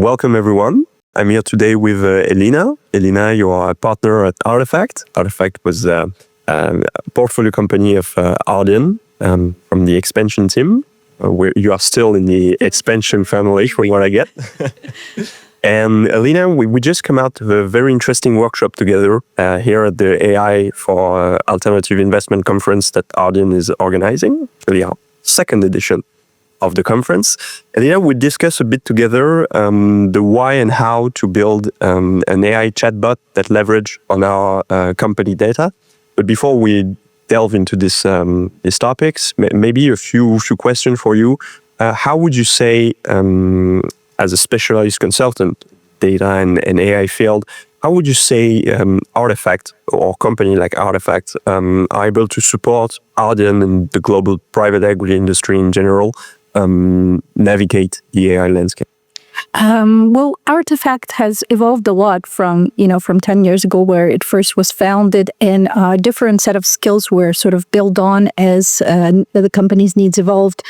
Welcome everyone. I'm here today with Elena. Elena, you are a partner at Artefact. Artefact was a portfolio company of Ardian from the expansion team, where you are still in the expansion family from what I get. And Elena, we just come out of a very interesting workshop together here at the AI for Alternative Investment Conference that Ardian is organizing, the second edition of the conference. And we discuss a bit together the why and how to build an AI chatbot that leverage on our company data. But before we delve into these topics, maybe a few questions for you. How would you say, as a specialized consultant, data and AI field, how would you say Artefact or company like Artefact are able to support Ardian and the global private equity industry in general navigate the AI landscape? Well, Artefact has evolved a lot from 10 years ago, where it first was founded, and a different set of skills were sort of built on as the company's needs evolved.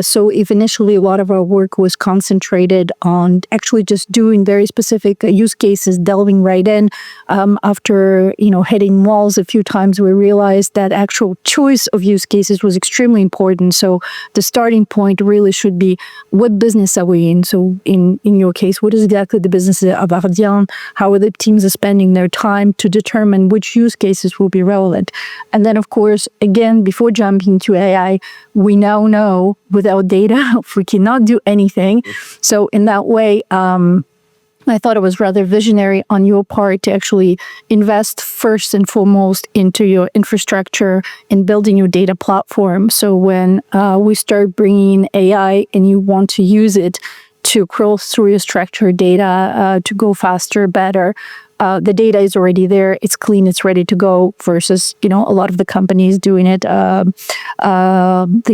So if initially a lot of our work was concentrated on actually just doing very specific use cases, delving right in, after hitting walls a few times, we realized that actual choice of use cases was extremely important. So the starting point really should be, what business are we in? So in your case, what is exactly the business of Ardian? How are the teams spending their time to determine which use cases will be relevant? And then, of course, again, before jumping to AI, we now know without data, we cannot do anything. So in that way, I thought it was rather visionary on your part to actually invest first and foremost into your infrastructure and building your data platform. So when we start bringing AI and you want to use it to crawl through your structured data to go faster, better, the data is already there, it's clean, it's ready to go, versus a lot of the companies doing it the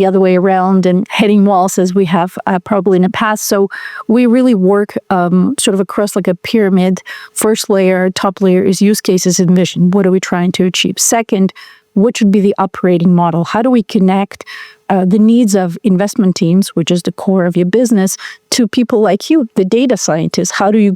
other way around and hitting walls as we have probably in the past. So we really work sort of across like a pyramid. First layer, top layer is use cases and vision. What are we trying to achieve? Second, what should be the operating model? How do we connect the needs of investment teams, which is the core of your business, to people like you, the data scientists? How do we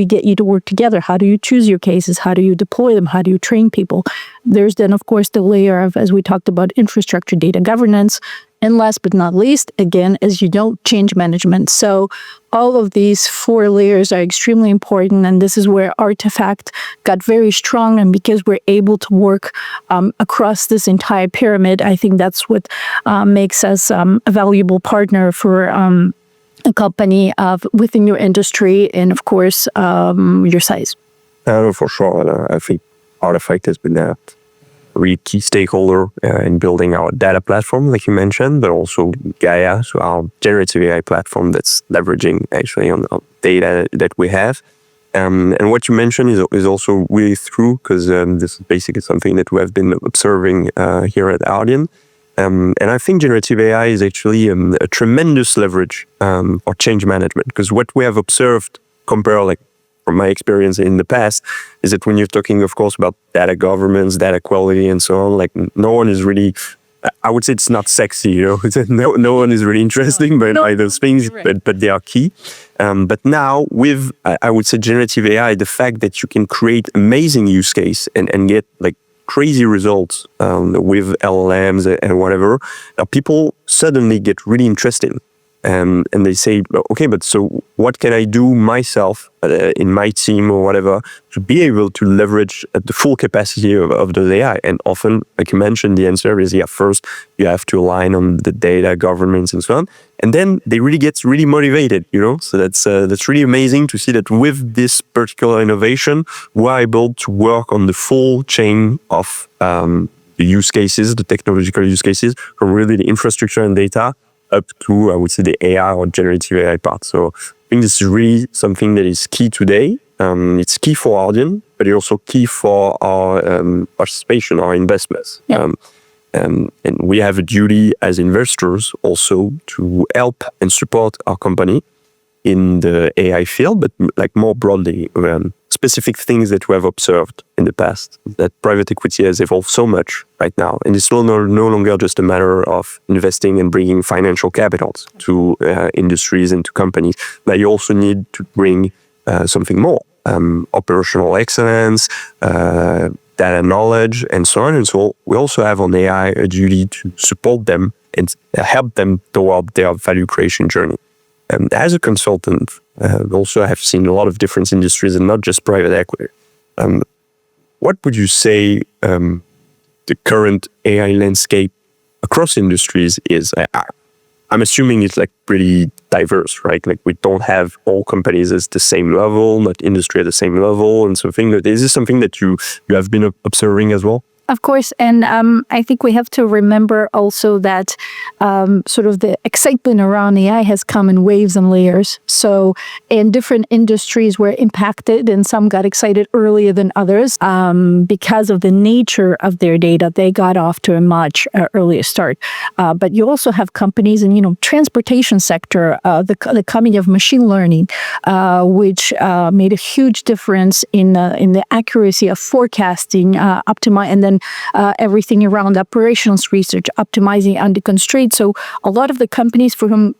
get you to work together? How do you choose your cases? How do you deploy them? How do you train people? There's then, of course, the layer of, as we talked about, infrastructure data governance. And last but not least, again, as you know, change management. So all of these 4 layers are extremely important, and this is where Artefact got very strong. And because we're able to work across this entire pyramid, I think that's what makes us a valuable partner for a company within your industry and, of course, your size. For sure. I think Artefact has been a really key stakeholder in building our data platform, like you mentioned, but also Gaia, so our generative AI platform that's leveraging actually on data that we have. And what you mentioned is also really true, because this is basically something that we have been observing here at Ardian. And I think generative AI is actually a tremendous leverage for change management, because what we have observed compared from my experience in the past is that when you're talking, of course, about data governance, data quality, and so on, no one is really, I would say it's not sexy, no one is really interesting by those things, right. but they are key. But now with, I would say, generative AI, the fact that you can create amazing use case and get crazy results with LLMs and whatever, people suddenly get really interested. And they say, okay, but so what can I do myself in my team or whatever to be able to leverage the full capacity of the AI? And often, like you mentioned, the answer is, first you have to align on the data governance and so on. And then they really get really motivated, So that's really amazing to see that with this particular innovation, we're able to work on the full chain of the use cases, the technological use cases, from really the infrastructure and data up to, I would say, the AI or generative AI part. So I think this is really something that is key today. It's key for Ardian, but it's also key for our participation, our investments. Yeah. And we have a duty as investors also to help and support our company in the AI field, but like more broadly, specific things that we have observed in the past, that private equity has evolved so much right now. And it's no longer just a matter of investing and bringing financial capitals to industries and to companies, but you also need to bring something more, operational excellence, data knowledge, and so on. And so we also have on AI a duty to support them and help them toward their value creation journey. As a consultant, also I have seen a lot of different industries and not just private equity. What would you say the current AI landscape across industries is? I'm assuming it's like pretty diverse, right? Like we don't have all companies at the same level, not industry at the same level, and something. Is this something that you have been observing as well? Of course, and I think we have to remember also that sort of the excitement around AI has come in waves and layers. So in different industries were impacted and some got excited earlier than others. Because of the nature of their data, they got off to a much earlier start. But you also have companies in, transportation sector, the coming of machine learning, which made a huge difference in the accuracy of forecasting, and then everything around operations research, optimizing under constraint. So a lot of the companies for whom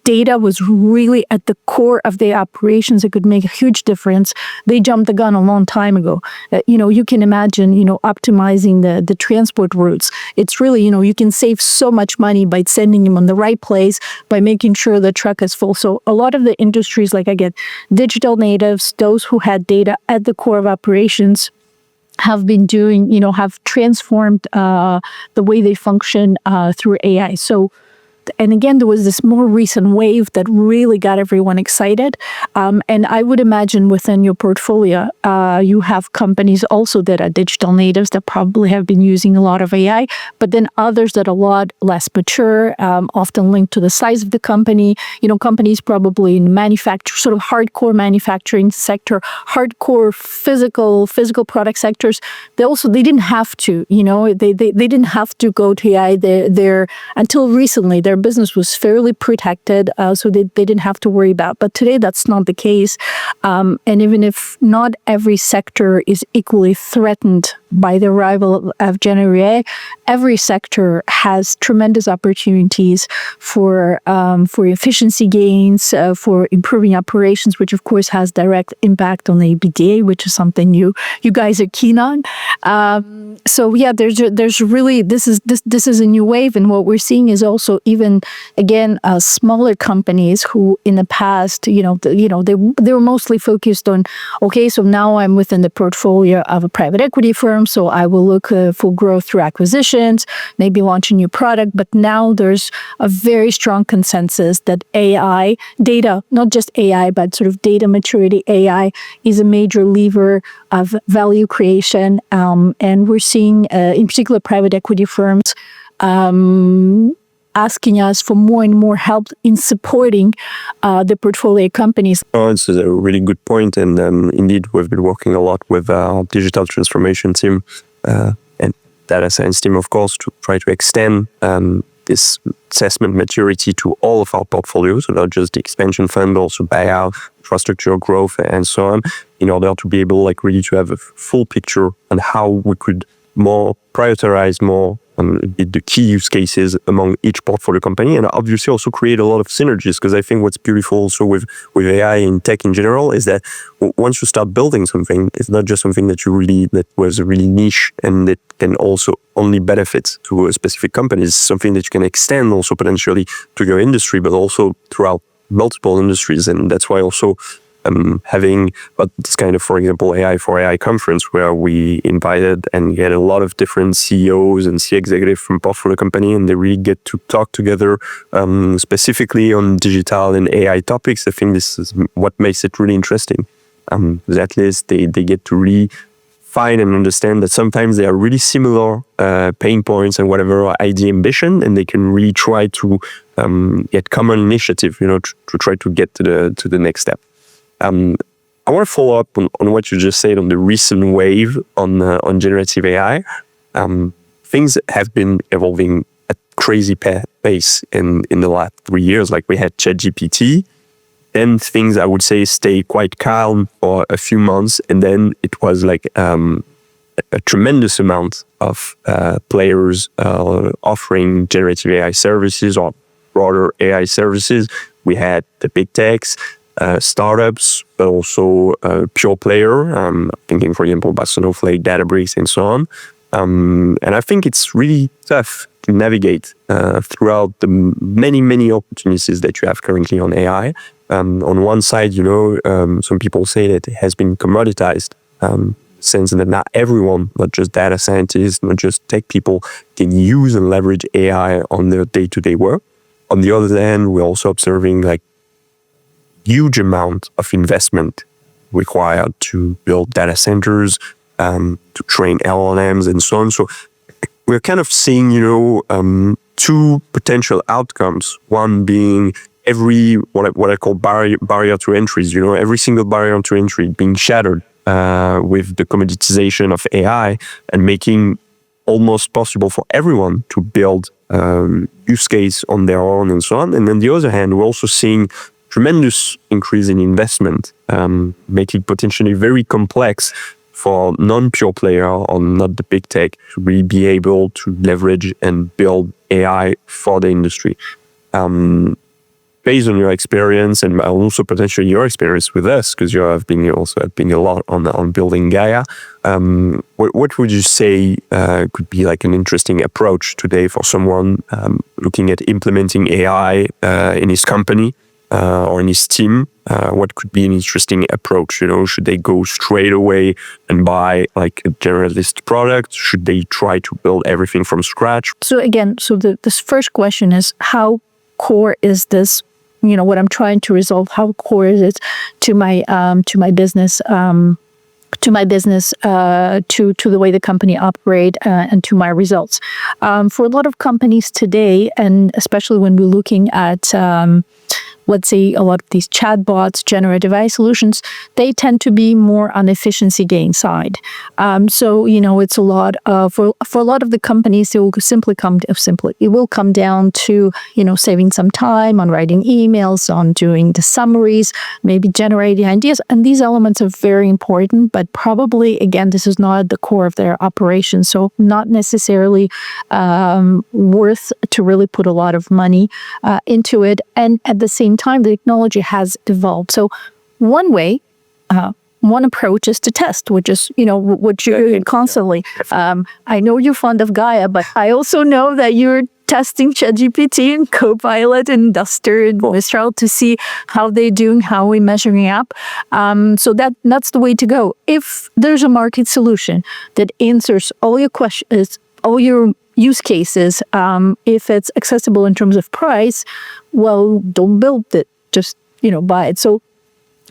data was really at the core of their operations, it could make a huge difference. They jumped the gun a long time ago. You can imagine, optimizing the transport routes. It's really, you can save so much money by sending them on the right place, by making sure the truck is full. So a lot of the industries, like digital natives, those who had data at the core of operations, have been doing, have transformed the way they function through AI. So, and again, there was this more recent wave that really got everyone excited. And I would imagine within your portfolio, you have companies also that are digital natives that probably have been using a lot of AI, but then others that are a lot less mature, often linked to the size of the company. Companies probably in sort of hardcore manufacturing sector, hardcore physical product sectors. They didn't have to, they didn't have to go to AI. Until recently, their business was fairly protected, so they didn't have to worry about. But today, that's not the case. And even if not every sector is equally threatened by the arrival of generative AI, every sector has tremendous opportunities for efficiency gains, for improving operations, which of course has direct impact on the EBITDA, which is something you guys are keen on. So yeah, there's really this is a new wave, and what we're seeing is also even again smaller companies who in the past they were mostly focused on, okay, so now I'm within the portfolio of a private equity firm, so I will look for growth through acquisitions, maybe launch a new product. But now there's a very strong consensus that AI data, not just AI, but sort of data maturity AI, is a major lever of value creation, and we're seeing in particular private equity firms asking us for more and more help in supporting the portfolio companies. Oh, it's a really good point. And indeed, we've been working a lot with our digital transformation team and data science team, of course, to try to extend this assessment maturity to all of our portfolios, so not just the expansion fund, but also buyout, infrastructure growth, and so on, in order to be able really to have a full picture on how we could more prioritize more the key use cases among each portfolio company, and obviously also create a lot of synergies. Because I think what's beautiful also with AI in tech in general is that once you start building something, it's not just something that was really niche and that can also only benefit to a specific company. It's something that you can extend also potentially to your industry, but also throughout multiple industries. And that's why also having this kind of, for example, AI for AI conference, where we invited and get a lot of different CEOs and C executives from portfolio company, and they really get to talk together specifically on digital and AI topics. I think this is what makes it really interesting. At least they get to really find and understand that sometimes they are really similar pain points and whatever idea ambition, and they can really try to get common initiative, to try to get to the next step. I want to follow up on what you just said on the recent wave on generative AI. Things have been evolving at crazy pace in the last 3 years. Like we had ChatGPT, then things, I would say, stay quite calm for a few months. And then it was like a tremendous amount of players offering generative AI services or broader AI services. We had the big techs, startups, but also pure player. Thinking, for example, about Snowflake, Databricks, and so on. And I think it's really tough to navigate throughout the many opportunities that you have currently on AI. On one side, some people say that it has been commoditized, sense that not everyone, not just data scientists, not just tech people, can use and leverage AI on their day-to-day work. On the other hand, we're also observing like huge amount of investment required to build data centers, to train LLMs and so on. So we're kind of seeing, two potential outcomes. One being what I call barrier to entries. Every single barrier to entry being shattered with the commoditization of AI and making almost possible for everyone to build use case on their own and so on. And on the other hand, we're also seeing tremendous increase in investment, making potentially very complex for non-pure player or not the big tech to really be able to leverage and build AI for the industry. Based on your experience and also potentially your experience with us, because you have been also helping a lot on building Gaia, what would you say could be like an interesting approach today for someone looking at implementing AI in his company or in his team? What could be an interesting approach? Should they go straight away and buy like a generalist product? Should they try to build everything from scratch? So again, this first question is, how core is this? What I'm trying to resolve, how core is it to my business, to the way the company operate and to my results. For a lot of companies today, and especially when we're looking at let's say a lot of these chatbots, generative AI solutions, they tend to be more on efficiency gain side. So it's a lot for a lot of the companies, it will come down to saving some time on writing emails, on doing the summaries, maybe generating ideas, and these elements are very important. But probably again, this is not at the core of their operation, so not necessarily worth to really put a lot of money into it. And at the same time, the technology has evolved. So one approach is to test, which is, what you're constantly. I know you're fond of Gaia, but I also know that you're testing ChatGPT and Copilot and Duster and Mistral to see how they're doing, how we're measuring up. So that's the way to go. If there's a market solution that answers all your questions, all your use cases, if it's accessible in terms of price, well, don't build it, just buy it. So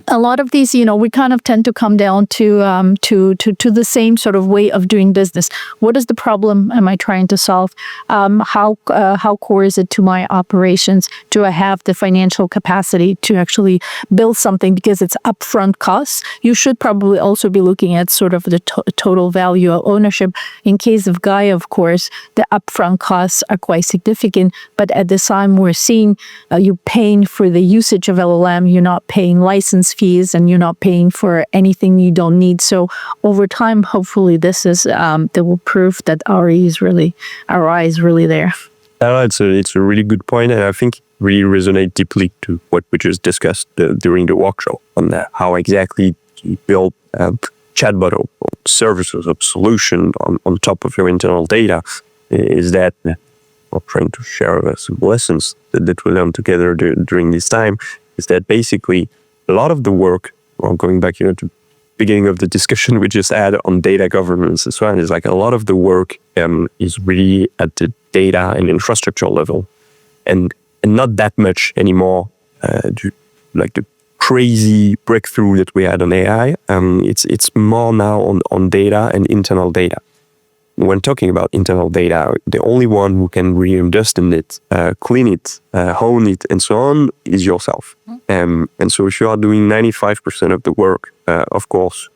a lot of these, we kind of tend to come down to the same sort of way of doing business. What is the problem am I trying to solve? How core is it to my operations? Do I have the financial capacity to actually build something? Because it's upfront costs. You should probably also be looking at sort of the total value of ownership. In case of Gaia, of course, the upfront costs are quite significant. But at the time, we're seeing you're paying for the usage of LLM. You're not paying license fees, and you're not paying for anything you don't need. So over time, hopefully, this is that will prove that ROI is really there. It's a really good point, and I think really resonate deeply to what we just discussed during the workshop on how exactly you build a chatbot or services or solution on top of your internal data. Is that we're trying to share some lessons that we learned together during this time? Is that basically a lot of the work, well, going back to the beginning of the discussion we just had on data governance and so on, is like a lot of the work is really at the data and infrastructure level, and not that much anymore. Like the crazy breakthrough that we had on AI, it's more now on data and internal data. When talking about internal data, the only one who can really understand it, clean it, hone it, and so on is yourself. And so if you are doing 95% of the work, of course,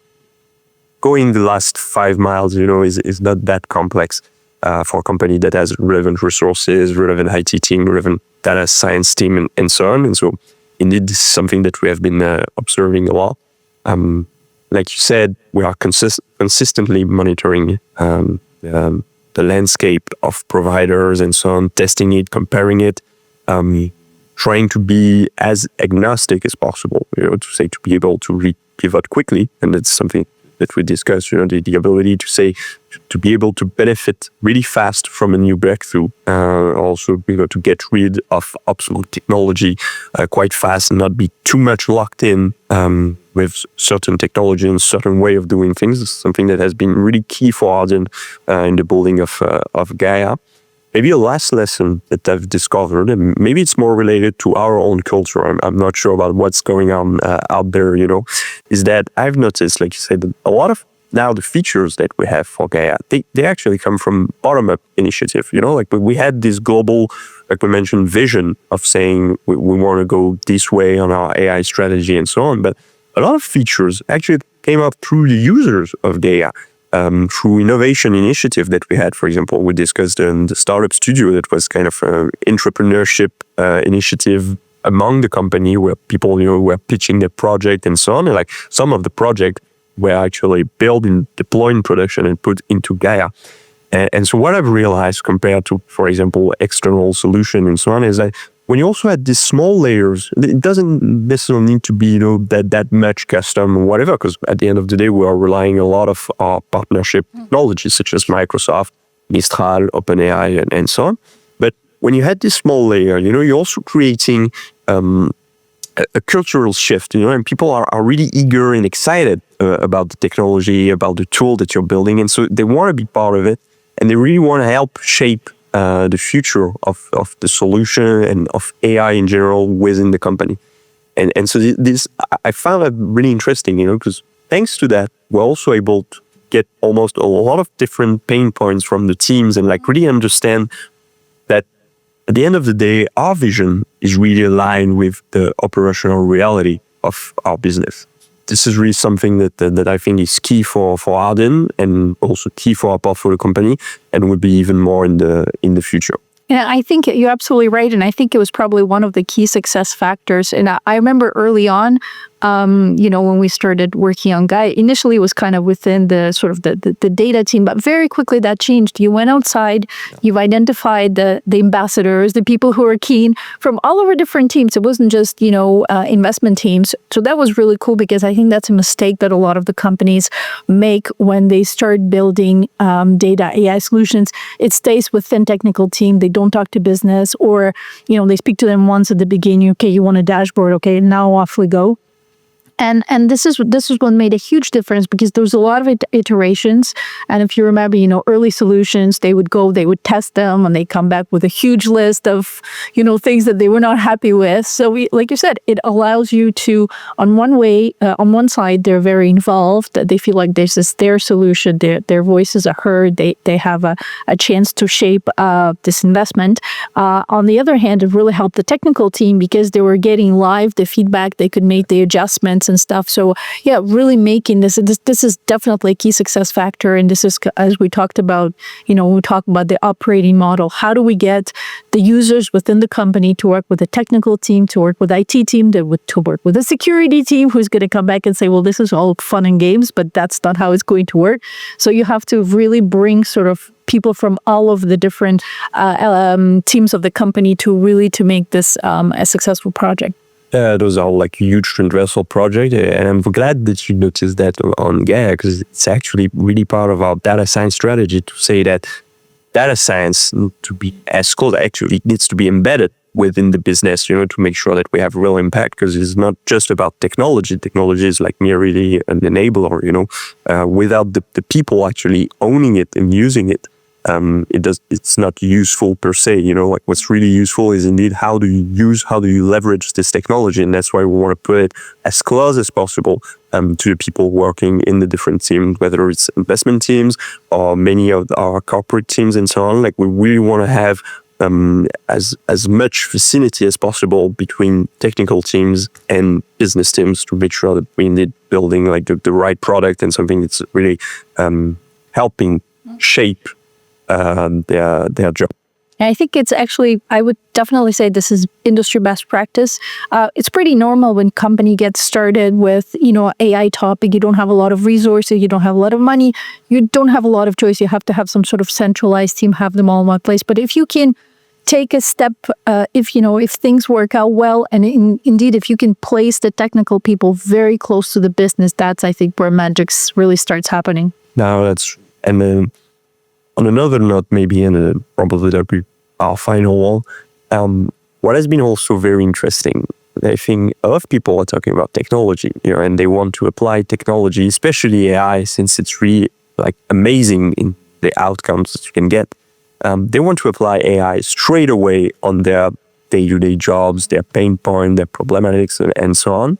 going the last 5 miles, is not that complex for a company that has relevant resources, relevant IT team, relevant data science team, and so on. And so indeed, this is something that we have been observing a lot. Like you said, we are consistently monitoring the landscape of providers and so on, testing it, comparing it, trying to be as agnostic as possible, to be able to pivot quickly. And that's something that we discussed, the ability to be able to benefit really fast from a new breakthrough. Also, to get rid of obsolete technology quite fast and not be too much locked in with certain technology and certain way of doing things. It's something that has been really key for Ardian in the building of Gaia. Maybe a last lesson that I've discovered, and maybe it's more related to our own culture. I'm not sure about what's going on out there, is that I've noticed, like you said, that a lot of now the features that we have for Gaia, they actually come from bottom-up initiative. Like we had this global, like we mentioned, vision of saying we want to go this way on our AI strategy and so on. But a lot of features actually came up through the users of Gaia. Through innovation initiative that we had. For example, we discussed in the startup studio that was kind of an entrepreneurship initiative among the company where people were pitching their project and so on. And like some of the project were actually built and deployed in production and put into Gaia. And so what I've realized compared to, for example, external solution and so on is that when you also add these small layers, it doesn't necessarily need to be that much custom or whatever, because at the end of the day, we are relying a lot of our partnership technologies such as Microsoft, Mistral, OpenAI, and so on. But when you add this small layer, you're also creating a cultural shift, and people are really eager and excited about the technology, about the tool that you're building. And so they want to be part of it, and they really want to help shape the future of the solution and of AI in general within the company. And so this, I found it really interesting, because thanks to that, we're also able to get almost a lot of different pain points from the teams and like really understand that at the end of the day, our vision is really aligned with the operational reality of our business. This is really something that I think is key for Ardian and also key for our portfolio company, and will be even more in the future. Yeah, I think you're absolutely right. And I think it was probably one of the key success factors. And I remember early on, when we started working on Gaia, initially it was kind of within the sort of the data team, but very quickly that changed. You went outside, you've identified the ambassadors, the people who are keen from all over different teams. It wasn't just, investment teams. So that was really cool, because I think that's a mistake that a lot of the companies make when they start building data AI solutions. It stays within technical team. They don't talk to business, or, they speak to them once at the beginning. Okay, you want a dashboard. Okay, now off we go. And this is what made a huge difference, because there was a lot of iterations. And if you remember, early solutions, they would test them, and they come back with a huge list of, things that they were not happy with. So like you said, it allows you to, on one side, they're very involved. They feel like this is their solution. Their voices are heard. They have a chance to shape this investment. On the other hand, it really helped the technical team, because they were getting live the feedback. They could make the adjustments and stuff. So yeah, really making this is definitely a key success factor. And this is, as we talked about, when we talk about the operating model, how do we get the users within the company to work with the technical team, to work with IT team, to work with the security team, who's going to come back and say, well, this is all fun and games, but that's not how it's going to work. So you have to really bring sort of people from all of the different teams of the company to make this a successful project. Those are like huge transversal projects, and I'm glad that you noticed that on Gaia, because it's actually really part of our data science strategy to say that data science to be as close, actually it needs to be embedded within the business, to make sure that we have real impact, because it's not just about technology. Technology is like merely an enabler, without the people actually owning it and using it. It's not useful per se, like what's really useful is indeed how do you leverage this technology, and that's why we want to put it as close as possible to the people working in the different teams, whether it's investment teams or many of our corporate teams and so on. Like we really want to have as much vicinity as possible between technical teams and business teams to make sure that we indeed building like the right product and something that's really helping shape their job. And I think it's actually, I would definitely say this is industry best practice. It's pretty normal when company gets started with, AI topic. You don't have a lot of resources. You don't have a lot of money. You don't have a lot of choice. You have to have some sort of centralized team, have them all in one place. But if you can take a step, if things work out well, and indeed, if you can place the technical people very close to the business, that's, I think, where magic really starts happening. Now and then on another note, maybe, and probably that'll be our final one, what has been also very interesting, I think a lot of people are talking about technology, and they want to apply technology, especially AI, since it's really amazing in the outcomes that you can get. They want to apply AI straight away on their day-to-day jobs, their pain point, their problematics, and so on.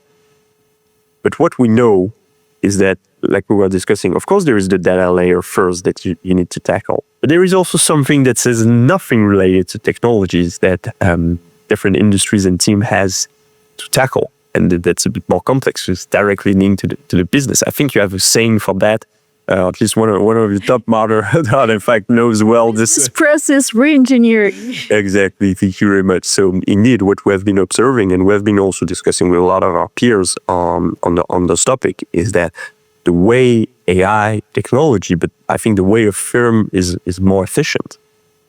But what we know is that, like we were discussing, of course, there is the data layer first that you need to tackle. But there is also something that says nothing related to technologies that different industries and team has to tackle. And that's a bit more complex. It's directly linked to the business. I think you have a saying for that. At least one of the top modern Artifact knows well this process re-engineering. Exactly. Thank you very much. So indeed, what we have been observing, and we have been also discussing with a lot of our peers on this topic, is that the way AI technology, but I think the way a firm is more efficient,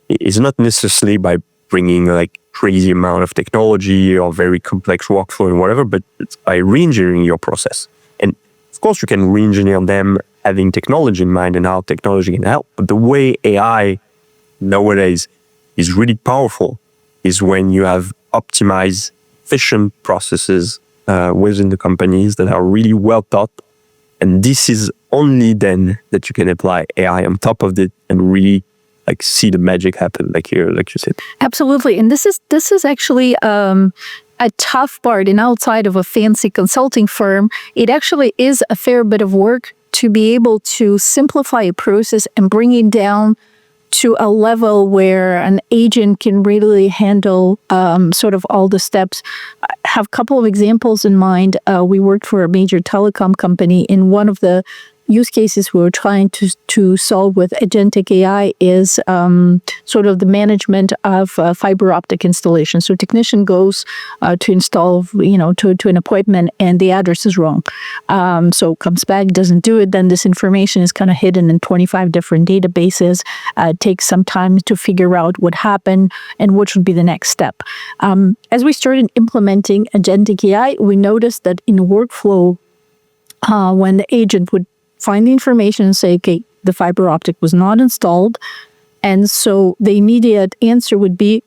is not necessarily by bringing crazy amount of technology or very complex workflow and whatever, but it's by re-engineering your process. And of course, you can re-engineer them having technology in mind and how technology can help. But the way AI nowadays is really powerful is when you have optimized, efficient processes within the companies that are really well thought. And this is only then that you can apply AI on top of it and really see the magic happen, like you said. Absolutely. And this is actually a tough part. And outside of a fancy consulting firm, it actually is a fair bit of work to be able to simplify a process and bring it down to a level where an agent can really handle sort of all the steps. I have a couple of examples in mind. We worked for a major telecom company. In one of the use cases we were trying to solve with agentic AI is sort of the management of fiber optic installation. So technician goes to install, to an appointment, and the address is wrong. So comes back, doesn't do it. Then this information is kind of hidden in 25 different databases. Takes some time to figure out what happened and what should be the next step. As we started implementing agentic AI, we noticed that in workflow, when the agent would find the information and say, okay, the fiber optic was not installed. And so the immediate answer would be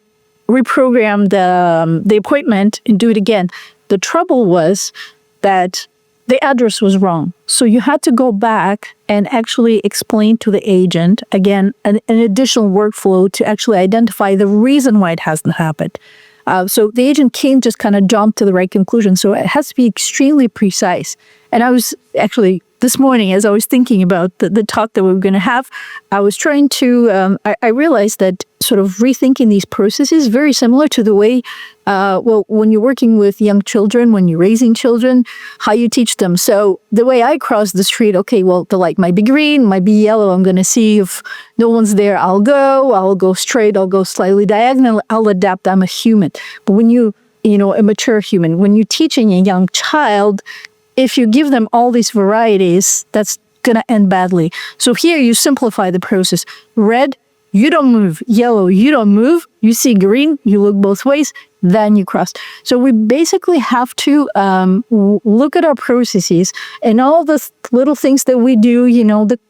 reprogram the appointment and do it again. The trouble was that the address was wrong. So you had to go back and actually explain to the agent, again, an additional workflow to actually identify the reason why it hasn't happened. So the agent can't just kind of jump to the right conclusion. So it has to be extremely precise. And I was actually, this morning, as I was thinking about the talk that we were going to have, I was trying to, I realized that sort of rethinking these processes is very similar to the way, when you're working with young children, when you're raising children, how you teach them. So the way I cross the street, okay, well, the light might be green, might be yellow. I'm going to see if no one's there. I'll go straight, I'll go slightly diagonal, I'll adapt. I'm a human. But when a mature human, when you're teaching a young child, if you give them all these varieties, that's going to end badly. So here you simplify the process. Red, you don't move. Yellow, you don't move. You see green, you look both ways, then you cross. So we basically have to look at our processes and all the little things that we do,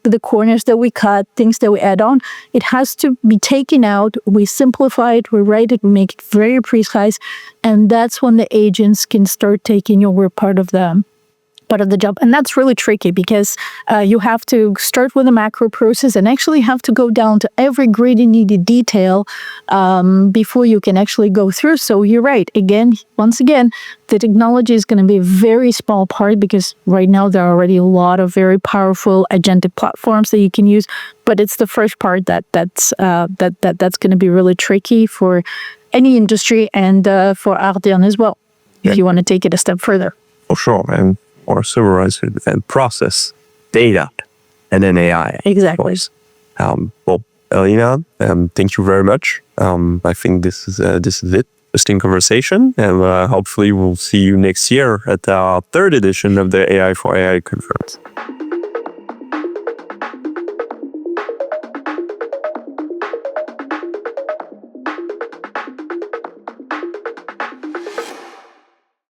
the corners that we cut, things that we add on. It has to be taken out. We simplify it, we write it, we make it very precise. And that's when the agents can start taking over part of the job. And that's really tricky because you have to start with a macro process and actually have to go down to every gritty, needy detail before you can actually go through. So you're right. Once again, the technology is going to be a very small part because right now there are already a lot of very powerful agentic platforms that you can use. But it's the first part that's going to be really tricky for any industry and for Ardian as well, if you want to take it a step further. For sure. Or summarize it and process data and then AI. Exactly. Well, Elena, thank you very much I think this is it. Interesting conversation, and hopefully we'll see you next year at our third edition of the AI for AI conference.